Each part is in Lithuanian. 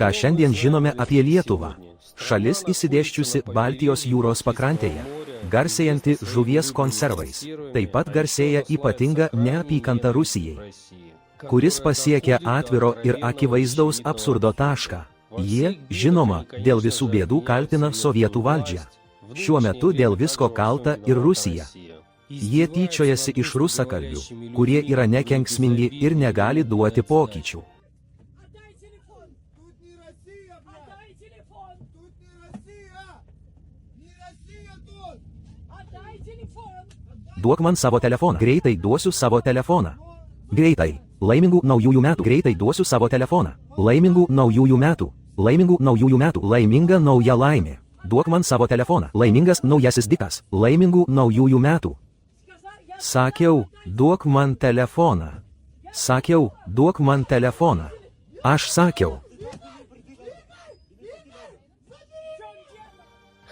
Ką šiandien žinome apie Lietuvą? Šalis išsidėsčiusi Baltijos jūros pakrantėje, garsėjanti žuvies konservais, taip pat garsėja ypatinga neapykanta Rusijai, kuris pasiekia atviro ir akivaizdaus absurdo tašką. Jie, žinoma, dėl visų bėdų kaltina sovietų valdžią. Šiuo metu dėl visko kalta ir Rusija. Jie tyčiojasi iš rusakalbių, kurie yra nekenksmingi ir negali duoti pokyčių. Duok man savo telefoną. Greitai duosiu savo telefoną. Greitai. Laimingų naujųjų metų. Greitai duosiu savo telefoną. Laimingų naujųjų metų. Laimingų naujųjų metų. Laiminga nauja laimė. Duok man savo telefoną. Laimingas naujasis dikas. Laimingų naujųjų metų. Sakiau, duok man telefoną. Sakiau, duok man telefoną. Aš sakiau.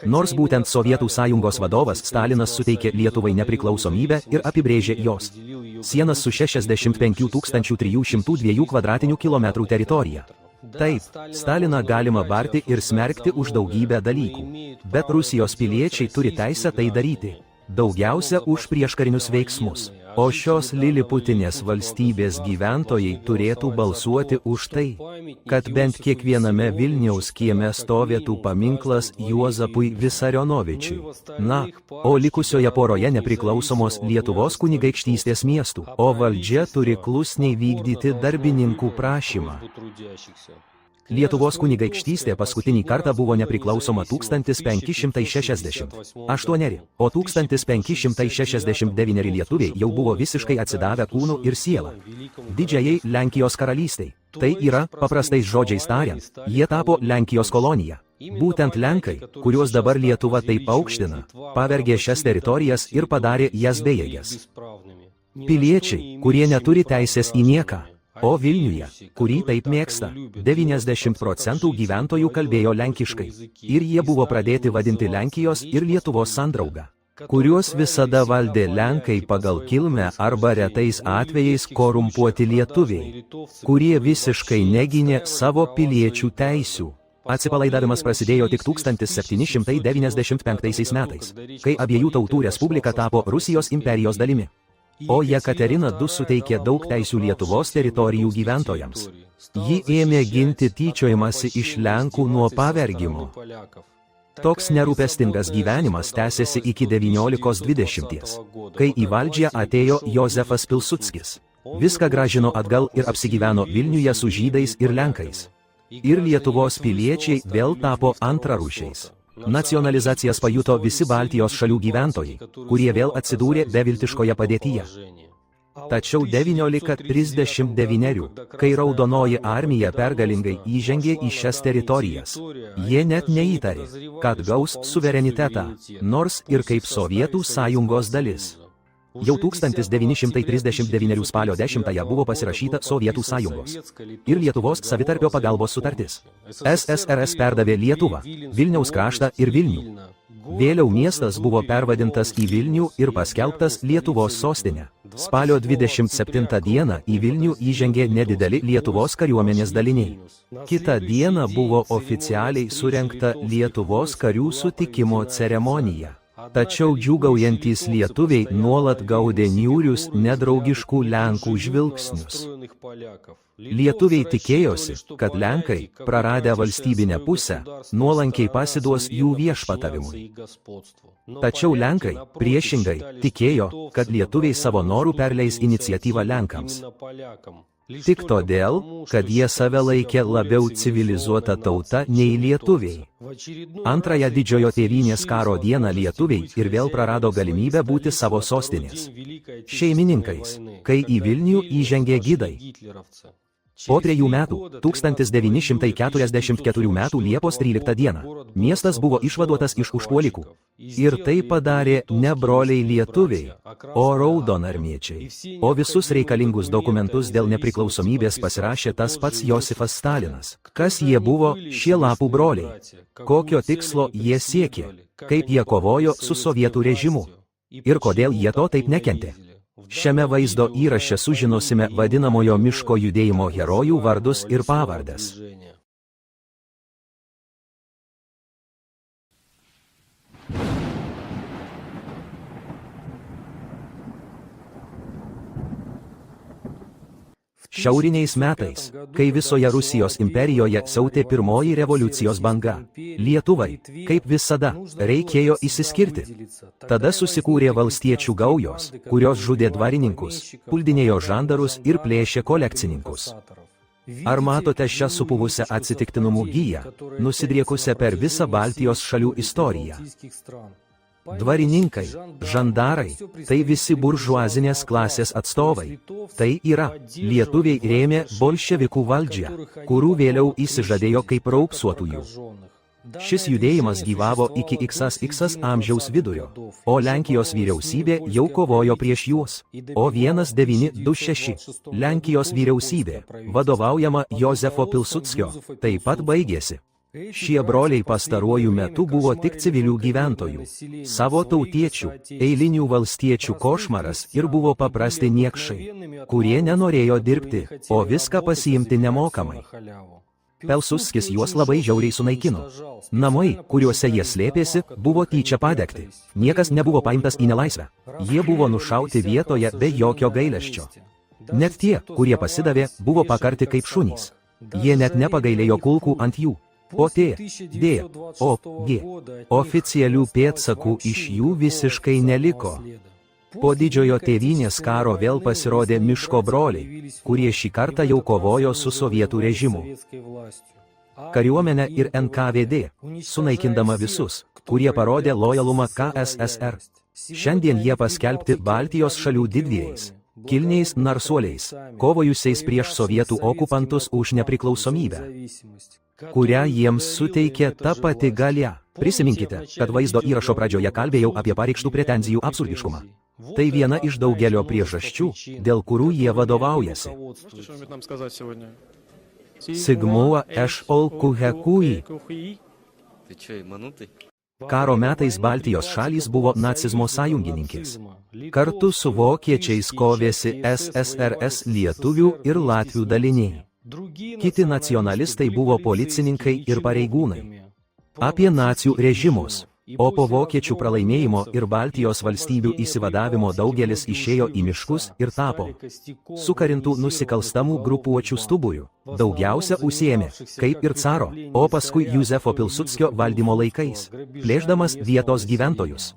Nors būtent Sovietų sąjungos vadovas Stalinas suteikė Lietuvai nepriklausomybę ir apibrėžė jos sienas su 65 302 kvadratinių kilometrų teritorija. Taip, Staliną galima barti ir smerkti už daugybę dalykų, bet Rusijos piliečiai turi teisę tai daryti. Daugiausia už prieškarinius veiksmus, o šios liliputinės valstybės gyventojai turėtų balsuoti už tai, kad bent kiekviename Vilniaus kieme stovėtų paminklas Juozapui Visarionovičiui. Na, o likusioje poroje nepriklausomos Lietuvos kunigaikštystės miestų, o valdžia turi klusniai vykdyti darbininkų prašymą. Lietuvos kunigaikštystė paskutinį kartą buvo nepriklausoma 1568, o 1569 lietuviai jau buvo visiškai atsidavę kūnu ir siela didžiajai Lenkijos karalystiai. Tai yra, paprastais žodžiais tariant, jie tapo Lenkijos kolonija. Būtent Lenkai, kuriuos dabar Lietuva taip aukština, pavergė šias teritorijas ir padarė jas bejėges. Piliečiai, kurie neturi teisės į nieką. O Vilniuje, kurį taip mėgsta, 90% gyventojų kalbėjo lenkiškai. Ir jie buvo pradėti vadinti Lenkijos ir Lietuvos sandrauga, kuriuos visada valdė Lenkai pagal kilmę arba retais atvejais korumpuoti lietuviai, kurie visiškai negynė savo piliečių teisių. Atsipalaidavimas prasidėjo tik 1795 metais, kai abiejų tautų respublika tapo Rusijos imperijos dalimi. O Jekaterina II suteikė daug teisių Lietuvos teritorijų gyventojams. Ji ėmė ginti tyčiojimąsi iš Lenkų nuo pavergimo. Toks nerūpestingas gyvenimas tęsėsi iki 1920, kai į valdžią atėjo Jozefas Pilsudskis. Viską grąžino atgal ir apsigyveno Vilniuje su žydais ir Lenkais. Ir Lietuvos piliečiai vėl tapo antrarūšiais. Nacionalizacijas pajuto visi Baltijos šalių gyventojai, kurie vėl atsidūrė beviltiškoje padėtyje. Tačiau 1939, kai Raudonoji armija pergalingai įžengė į šias teritorijas, jie net neįtarė, kad gaus suverenitetą, nors ir kaip Sovietų sąjungos dalis. Jau 1939 spalio 10 buvo pasirašyta Sovietų sąjungos ir Lietuvos savitarpio pagalbos sutartis. SSRS perdavė Lietuvą, Vilniaus kraštą ir Vilnių. Vėliau miestas buvo pervadintas į Vilnių ir paskelbtas Lietuvos sostinė. Spalio 27 dieną į Vilnių įžengė nedideli Lietuvos kariuomenės daliniai. Kitą dieną buvo oficialiai surengta Lietuvos karių sutikimo ceremonija. Tačiau džiūgaujantys lietuviai nuolat gaudė niūrius, nedraugiškų Lenkų žvilgsnius. Lietuviai tikėjosi, kad Lenkai, praradę valstybinę pusę, nuolankiai pasiduos jų viešpatavimui. Tačiau Lenkai, priešingai, tikėjo, kad lietuviai savo norų perleis iniciatyvą Lenkams. Tik todėl, kad jie save laikė labiau civilizuota tauta nei lietuviai. Antrąją didžiojo tėvynės karo dieną lietuviai ir vėl prarado galimybę būti savo sostinės šeimininkais, kai į Vilnių įžengė gidai. Po 3 metų, 1944 metų Liepos 13 dieną, miestas buvo išvaduotas iš užpuolikų. Ir tai padarė ne broliai lietuviai, o raudonarmiečiai. O visus reikalingus dokumentus dėl nepriklausomybės pasirašė tas pats Josifas Stalinas. Kas jie buvo, šie lapų broliai? Kokio tikslo jie siekė? Kaip jie kovojo su sovietų režimu? Ir kodėl jie to taip nekentė? Šiame vaizdo įraše sužinosime vadinamojo miško judėjimo herojų vardus ir pavardes. Šiauriniais metais, kai visoje Rusijos imperijoje siautė pirmoji revoliucijos banga, Lietuvai, kaip visada, reikėjo išsiskirti. Tada susikūrė valstiečių gaujos, kurios žudė dvarininkus, puldinėjo žandarus ir plėšė kolekcininkus. Ar matote šią supuvusią atsitiktinumų giją, nusidriekusią per visą Baltijos šalių istoriją? Dvarininkai, žandarai, tai visi buržuazinės klasės atstovai. Tai yra, lietuviai rėmė bolševikų valdžią, kurių vėliau įsižadėjo kaip raupsuotųjų. Šis judėjimas gyvavo iki XXX amžiaus vidurio, o Lenkijos vyriausybė jau kovojo prieš juos. O 1926 Lenkijos vyriausybė, vadovaujama Jozefo Pilsudskio, taip pat baigėsi. Šie broliai pastaruoju metu buvo tik civilių gyventojų, savo tautiečių, eilinių valstiečių košmaras ir buvo paprasti niekšai, kurie nenorėjo dirbti, o viską pasiimti nemokamai. Pilsudskis juos labai žiauriai sunaikino. Namai, kuriuose jie slėpėsi, buvo tyčia padegti. Niekas nebuvo paimtas į nelaisvę. Jie buvo nušauti vietoje be jokio gailesčio. Net tie, kurie pasidavė, buvo pakarti kaip šunys. Jie net nepagailėjo kulkų ant jų. O T, D, O, G. Oficialių pėdsakų iš jų visiškai neliko. Po didžiojo tėvynės karo vėl pasirodė miško broliai, kurie šį kartą jau kovojo su sovietų režimu. Kariuomenė ir NKVD, sunaikindama visus, kurie parodė lojalumą KSSR. Šiandien jie paskelbti Baltijos šalių didvyriais, kilniais narsuoliais, kovojusiais prieš sovietų okupantus už nepriklausomybę, kurią jiems suteikė ta pati galia. Prisiminkite, kad vaizdo įrašo pradžioje kalbėjau apie pareikštų pretenzijų absurdiškumą. Tai viena iš daugelio priežasčių, dėl kurių jie vadovaujasi. Sigmua ešol kuhekui. Karo metais Baltijos šalys buvo nacizmo sąjungininkės. Kartu su vokiečiais kovėsi SSRS lietuvių ir latvių daliniai. Kiti nacionalistai buvo policininkai ir pareigūnai. Apie nacių režimus. O po vokiečių pralaimėjimo ir Baltijos valstybių įsivadavimo daugelis išėjo į miškus ir tapo sukarintų nusikalstamų grupuočių stuburių. Daugiausia užsiėmė, kaip ir caro, o paskui Juzefo Pilsudskio valdymo laikais, plėšdamas vietos gyventojus.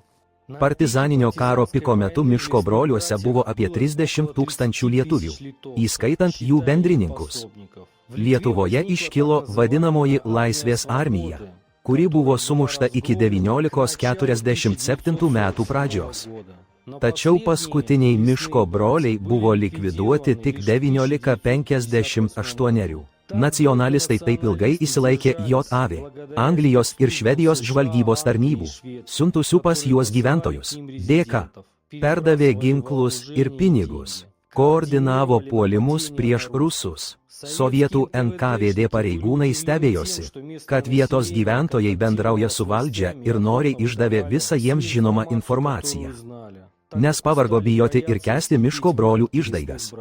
Partizaninio karo piko metu miško broliuose buvo apie 30 000 lietuvių, įskaitant jų bendrininkus. Lietuvoje iškilo vadinamoji Laisvės armija, kuri buvo sumušta iki 1947 metų pradžios. Tačiau paskutiniai miško broliai buvo likviduoti tik 1958. Nacionalistai taip ilgai įsilaikė JAV, Anglijos ir Švedijos žvalgybos tarnybų, siuntusių pas juos gyventojus, dėka, perdavė ginklus ir pinigus, koordinavo puolimus prieš rusus. Sovietų NKVD pareigūnai stebėjosi, kad vietos gyventojai bendrauja su valdžia ir noriai išdavė visą jiems žinomą informaciją. Nes pavargo bijoti ir kęsti miško brolių išdaigas.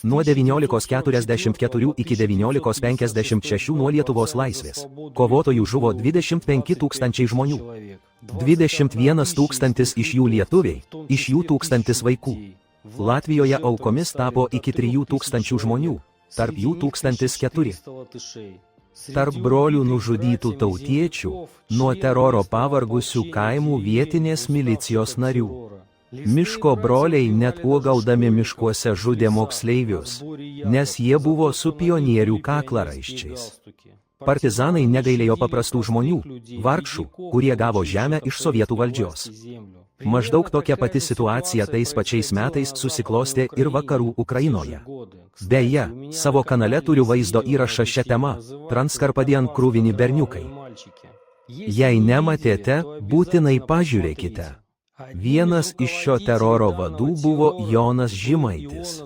Nuo 1944 iki 1956 nuo Lietuvos laisvės kovotojų žuvo 25 000 žmonių. 21 000 iš jų lietuviai, iš jų 1000 vaikų. Latvijoje aukomis tapo iki 3 000 žmonių, tarp jų 1004. Tarp brolių nužudytų tautiečių, nuo teroro pavargusių kaimų vietinės milicijos narių. Miško broliai net uogaudami miškuose žudė moksleivius, nes jie buvo su pionierių kaklaraiščiais. Partizanai negailėjo paprastų žmonių, vargšų, kurie gavo žemę iš sovietų valdžios. Maždaug tokia pati situacija tais pačiais metais susiklostė ir vakarų Ukrainoje. Beje, savo kanale turiu vaizdo įrašą šią temą – Transkarpadian krūvini berniukai. Jei nematėte, būtinai pažiūrėkite. Vienas iš šio teroro vadų buvo Jonas Žemaitis.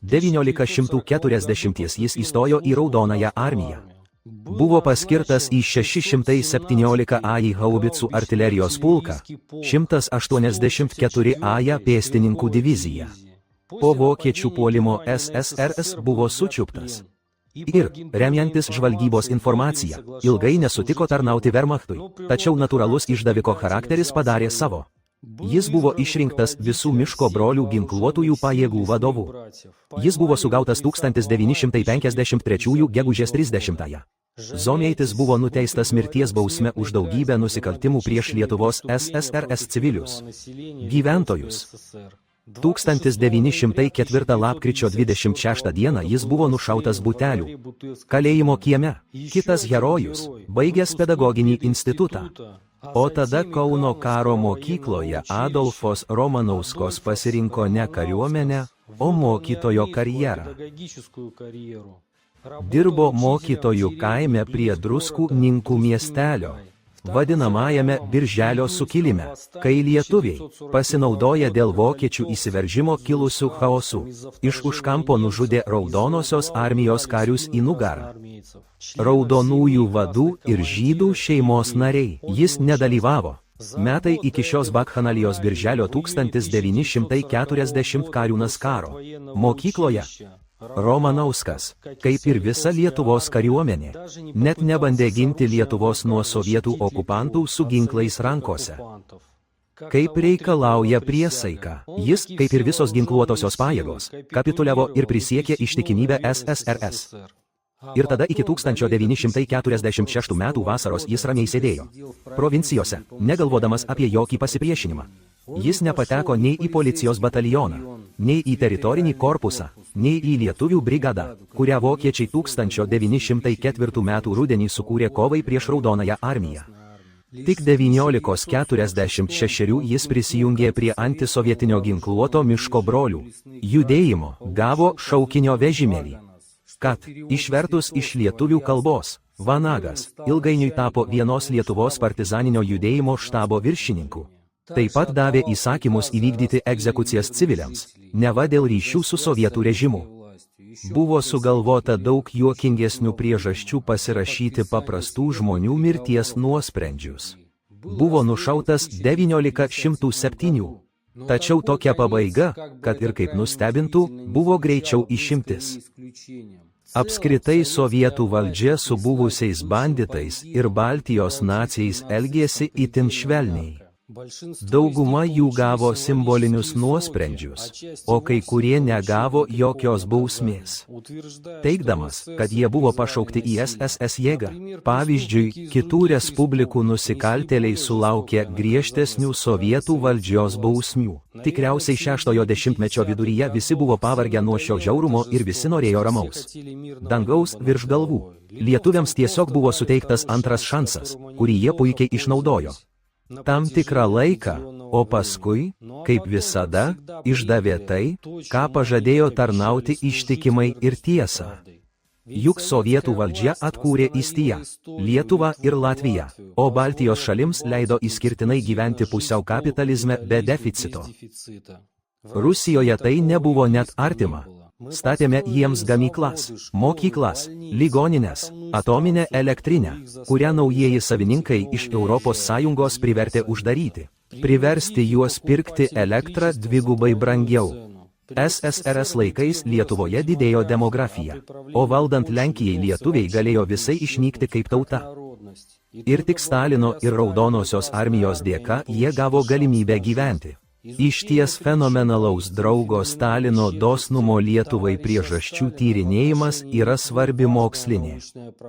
1940 jis įstojo į Raudonąją armiją. Buvo paskirtas į 617 AI haubicų artilerijos pulką, 184 AI pėstininkų diviziją. Po vokiečių puolimo SSRS buvo sučiuptas. Ir, remiantis žvalgybos informaciją, ilgai nesutiko tarnauti Wehrmachtui, tačiau natūralus išdaviko charakteris padarė savo. Jis buvo išrinktas visų miško brolių ginkluotųjų pajėgų vadovu. Jis buvo sugautas 1953 gegužės 30-ąją. Zomeitis buvo nuteistas mirties bausme už daugybę nusikaltimų prieš Lietuvos SSRS civilius gyventojus. 1904 lapkričio 26 dieną jis buvo nušautas Butelių kalėjimo kieme. Kitas herojus, baigęs pedagoginį institutą. O tada Kauno karo mokykloje Adolfos Romanauskos pasirinko ne kariuomenę, o mokytojo karjerą. Dirbo mokytojų kaime prie Druskininkų miestelio, vadinamajame Birželio sukilime, kai lietuviai, pasinaudoję dėl vokiečių įsiveržimo kilusių chaosų, iš už kampo nužudė Raudonosios armijos karius į nugarą. Raudonųjų vadų ir žydų šeimos nariai. Jis nedalyvavo. Metai iki šios bakhanalijos Birželio 1940 kariūnas karo. Mokykloje Romanauskas, kaip ir visa Lietuvos kariuomenė, net nebandė ginti Lietuvos nuo sovietų okupantų su ginklais rankose. Kaip reikalauja priesaika, jis, kaip ir visos ginkluotosios pajėgos, kapituliavo ir prisiekė ištikimybę SSRS. Ir tada iki 1946 metų vasaros jis ramiai sėdėjo provincijose, negalvodamas apie jokį pasipriešinimą. Jis nepateko nei į policijos batalioną, nei į teritorinį korpusą, nei į lietuvių brigadą, kurią vokiečiai 1904 metų rudenį sukūrė kovai prieš Raudonąją armiją. Tik 1946 jis prisijungė prie antisovietinio ginkluoto miško brolių judėjimo, gavo šaukinio vežimėlį, kad, išvertus iš lietuvių kalbos, vanagas, ilgainiui tapo vienos Lietuvos partizaninio judėjimo štabo viršininku. Taip pat davė įsakymus įvykdyti egzekucijas civiliams, neva dėl ryšių su sovietų režimu. Buvo sugalvota daug juokingesnių priežasčių pasirašyti paprastų žmonių mirties nuosprendžius. Buvo nušautas 1907. Tačiau tokia pabaiga, kad ir kaip nustebintų, buvo greičiau išimtis. Apskritai sovietų valdžia su buvusiais banditais ir Baltijos naciais elgėsi itin švelniai. Dauguma jų gavo simbolinius nuosprendžius, o kai kurie negavo jokios bausmės, teigdamas, kad jie buvo pašaukti į SSS jėgą. Pavyzdžiui, kitų respublikų nusikaltėliai sulaukė griežtesnių sovietų valdžios bausmių. Tikriausiai 6-ojo dešimtmečio viduryje visi buvo pavargę nuo šio žiaurumo ir visi norėjo ramaus dangaus virš galvų. Lietuviams tiesiog buvo suteiktas antras šansas, kurį jie puikiai išnaudojo. Tam tikrą laiką, o paskui, kaip visada, išdavė tai, ką pažadėjo tarnauti ištikimai ir tiesą. Juk sovietų valdžia atkūrė Estiją, Lietuvą ir Latviją, o Baltijos šalims leido išskirtinai gyventi pusiau kapitalizme be deficito. Rusijoje tai nebuvo net artima. Statėme jiems gamyklas, mokyklas, ligonines, atominę elektrinę, kurią naujieji savininkai iš ES privertė uždaryti, priversti juos pirkti elektrą dvigubai brangiau. SSRS laikais Lietuvoje didėjo demografija, o valdant Lenkijai lietuviai galėjo visai išnykti kaip tauta. Ir tik Stalino ir Raudonosios armijos dėka jie gavo galimybę gyventi. Išties fenomenalaus draugo Stalino dosnumo Lietuvai priežasčių tyrinėjimas yra svarbi mokslinė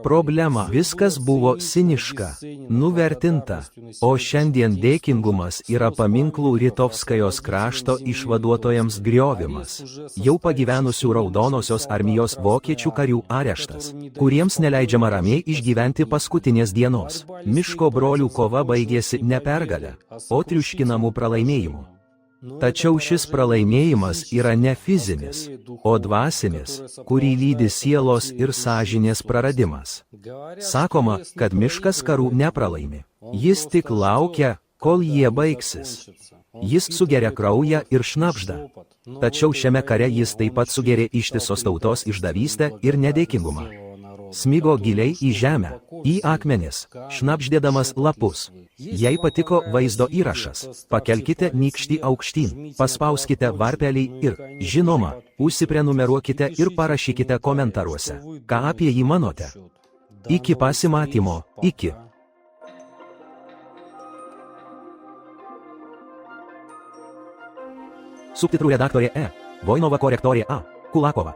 problema. Viskas buvo siniška, nuvertinta, o šiandien dėkingumas yra paminklų Ritovskajos krašto išvaduotojams griovimas, jau pagyvenusių Raudonosios armijos vokiečių karių areštas, kuriems neleidžiama ramiai išgyventi paskutinės dienos. Miško brolių kova baigėsi ne pergale, o triuškinamu pralaimėjimu. Tačiau šis pralaimėjimas yra ne fizinis, o dvasinis, kurį lydi sielos ir sąžinės praradimas. Sakoma, kad miškas karų nepralaimi. Jis tik laukia, kol jie baigsis. Jis sugeria kraują ir šnabždą. Tačiau šiame kare jis taip pat sugeria ištisos tautos išdavystę ir nedėkingumą. Smigo giliai į žemę, į akmenis, šnabždėdamas lapus. Jei patiko vaizdo įrašas, pakelkite nykštį aukštyn, paspauskite varpelį ir, žinoma, užsiprenumeruokite ir parašykite komentaruose, ką apie jį manote. Iki pasimatymo, iki. Subtitrų redaktorė E. Voinova korektorė A. Kulakova.